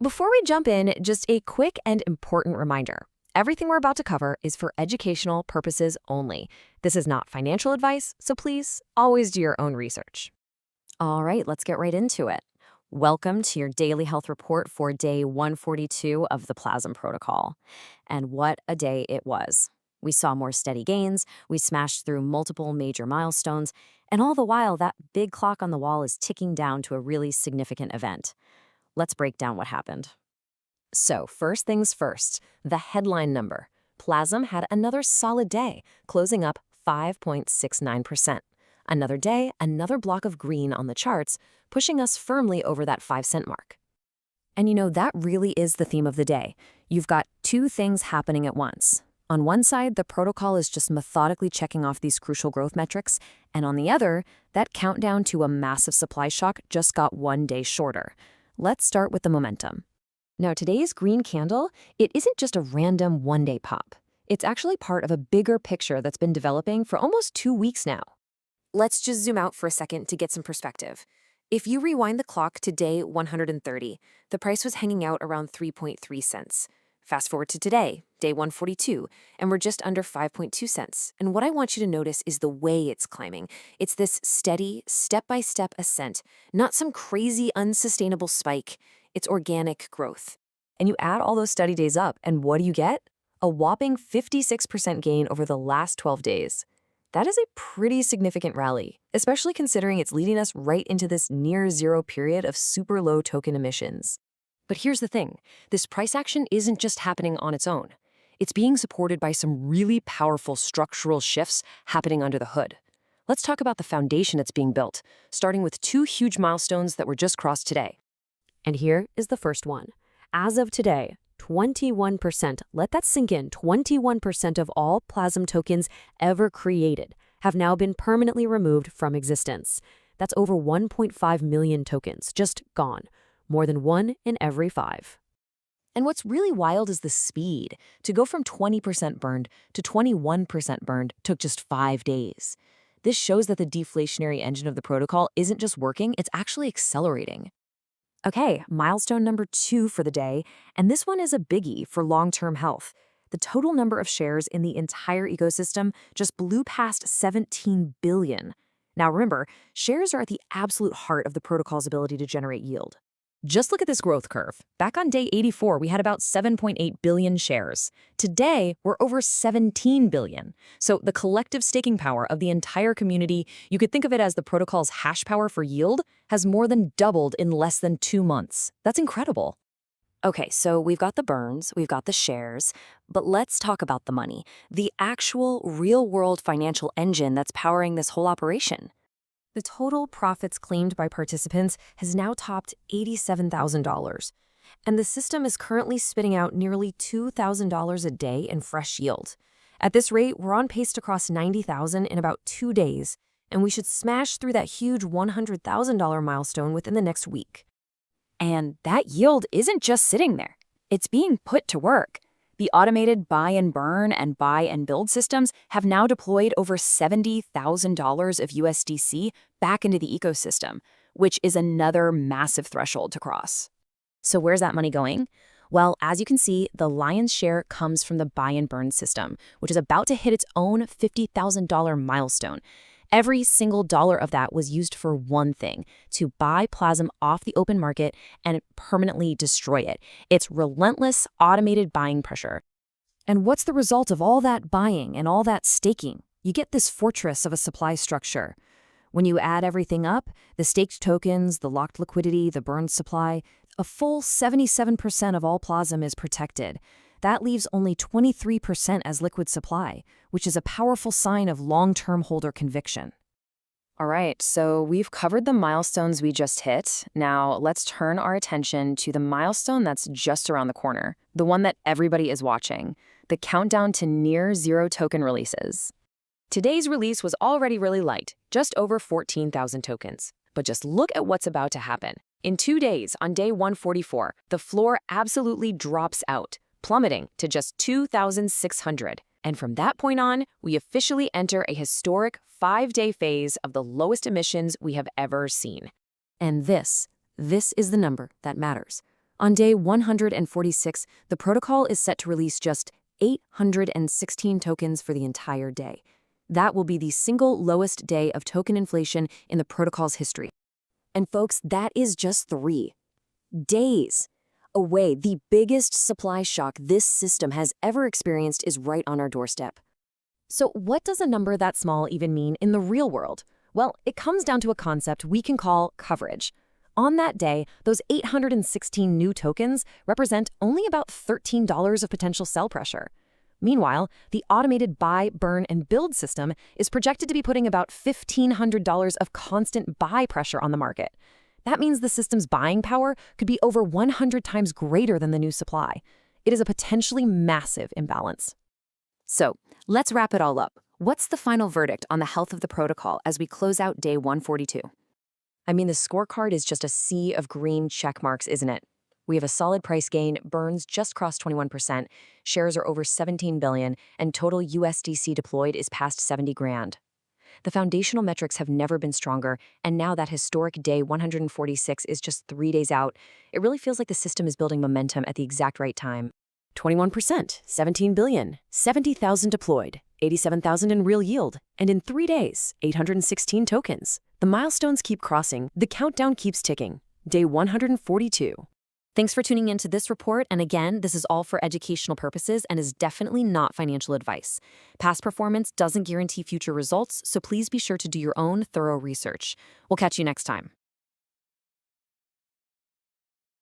Before we jump in, just a quick and important reminder. Everything we're about to cover is for educational purposes only. This is not financial advice, so please always do your own research. All right, let's get right into it. Welcome to your daily health report for day 142 of the PLAZM protocol. And what a day it was. We saw more steady gains, we smashed through multiple major milestones, and all the while that big clock on the wall is ticking down to a really significant event. Let's break down what happened. So, first things first, the headline number. PLAZM had another solid day, closing up 5.69%. Another day, another block of green on the charts, pushing us firmly over that 5-cent mark. And that really is the theme of the day. You've got two things happening at once. On one side, the protocol is just methodically checking off these crucial growth metrics, and on the other, that countdown to a massive supply shock just got one day shorter. Let's start with the momentum. Now, today's green candle, it isn't just a random one-day pop. It's actually part of a bigger picture that's been developing for almost 2 weeks now. Let's just zoom out for a second to get some perspective. If you rewind the clock to day 130, the price was hanging out around 3.3 cents. Fast forward to today, day 142, and we're just under 5.2 cents. And what I want you to notice is the way it's climbing. It's this steady, step-by-step ascent, not some crazy, unsustainable spike. It's organic growth. And you add all those study days up, and what do you get? A whopping 56% gain over the last 12 days. That is a pretty significant rally, especially considering it's leading us right into this near-zero period of super low token emissions. But here's the thing, this price action isn't just happening on its own. It's being supported by some really powerful structural shifts happening under the hood. Let's talk about the foundation that's being built, starting with two huge milestones that were just crossed today. And here is the first one. As of today, 21%, let that sink in, 21% of all PLAZM tokens ever created have now been permanently removed from existence. That's over 1.5 million tokens, just gone. More than 1 in every 5. And what's really wild is the speed. To go from 20% burned to 21% burned took just 5 days. This shows that the deflationary engine of the protocol isn't just working, it's actually accelerating. Okay, milestone number 2 for the day, and this one is a biggie for long-term health. The total number of shares in the entire ecosystem just blew past 17 billion. Now remember, shares are at the absolute heart of the protocol's ability to generate yield. Just look at this growth curve. Back on day 84, we had about 7.8 billion shares. Today, we're over 17 billion. So the collective staking power of the entire community, you could think of it as the protocol's hash power for yield, has more than doubled in less than 2 months. That's incredible. Okay, so we've got the burns, we've got the shares, but let's talk about the money, the actual real-world financial engine that's powering this whole operation. The total profits claimed by participants has now topped $87,000, and the system is currently spitting out nearly $2,000 a day in fresh yield. At this rate, we're on pace to cross $90,000 in about 2 days, and we should smash through that huge $100,000 milestone within the next week. And that yield isn't just sitting there. It's being put to work. The automated buy and burn and buy and build systems have now deployed over $70,000 of USDC back into the ecosystem, which is another massive threshold to cross. So where's that money going? Well, as you can see, the lion's share comes from the buy and burn system, which is about to hit its own $50,000 milestone. Every single dollar of that was used for one thing, to buy PLAZM off the open market and permanently destroy it. It's relentless, automated buying pressure. And what's the result of all that buying and all that staking? You get this fortress of a supply structure. When you add everything up, the staked tokens, the locked liquidity, the burned supply, a full 77% of all PLAZM is protected. That leaves only 23% as liquid supply, which is a powerful sign of long-term holder conviction. All right, so we've covered the milestones we just hit. Now let's turn our attention to the milestone that's just around the corner, the one that everybody is watching, the countdown to near-zero token releases. Today's release was already really light, just over 14,000 tokens. But just look at what's about to happen. In 2 days, on day 144, the floor absolutely drops out, plummeting to just 2,600. And from that point on, we officially enter a historic 5-day phase of the lowest emissions we have ever seen. And this is the number that matters. On day 146, the protocol is set to release just 816 tokens for the entire day. That will be the single lowest day of token inflation in the protocol's history. And folks, that is just 3 days away. The biggest supply shock this system has ever experienced is right on our doorstep. So what does a number that small even mean in the real world? Well, it comes down to a concept we can call coverage. On that day, those 816 new tokens represent only about $13 of potential sell pressure. Meanwhile, the automated buy, burn, and build system is projected to be putting about $1,500 of constant buy pressure on the market. That means the system's buying power could be over 100 times greater than the new supply. It is a potentially massive imbalance. So, let's wrap it all up. What's the final verdict on the health of the protocol as we close out day 142? I mean, the scorecard is just a sea of green check marks, isn't it? We have a solid price gain, burns just crossed 21%, shares are over 17 billion, and total USDC deployed is past 70 grand. The foundational metrics have never been stronger, and now that historic day 146 is just 3 days out, it really feels like the system is building momentum at the exact right time. 21%, 17 billion, 70,000 deployed, 87,000 in real yield, and in 3 days, 816 tokens. The milestones keep crossing, the countdown keeps ticking. Day 142. Thanks for tuning into this report, and again, this is all for educational purposes and is definitely not financial advice. Past performance doesn't guarantee future results, so please be sure to do your own thorough research. We'll catch you next time.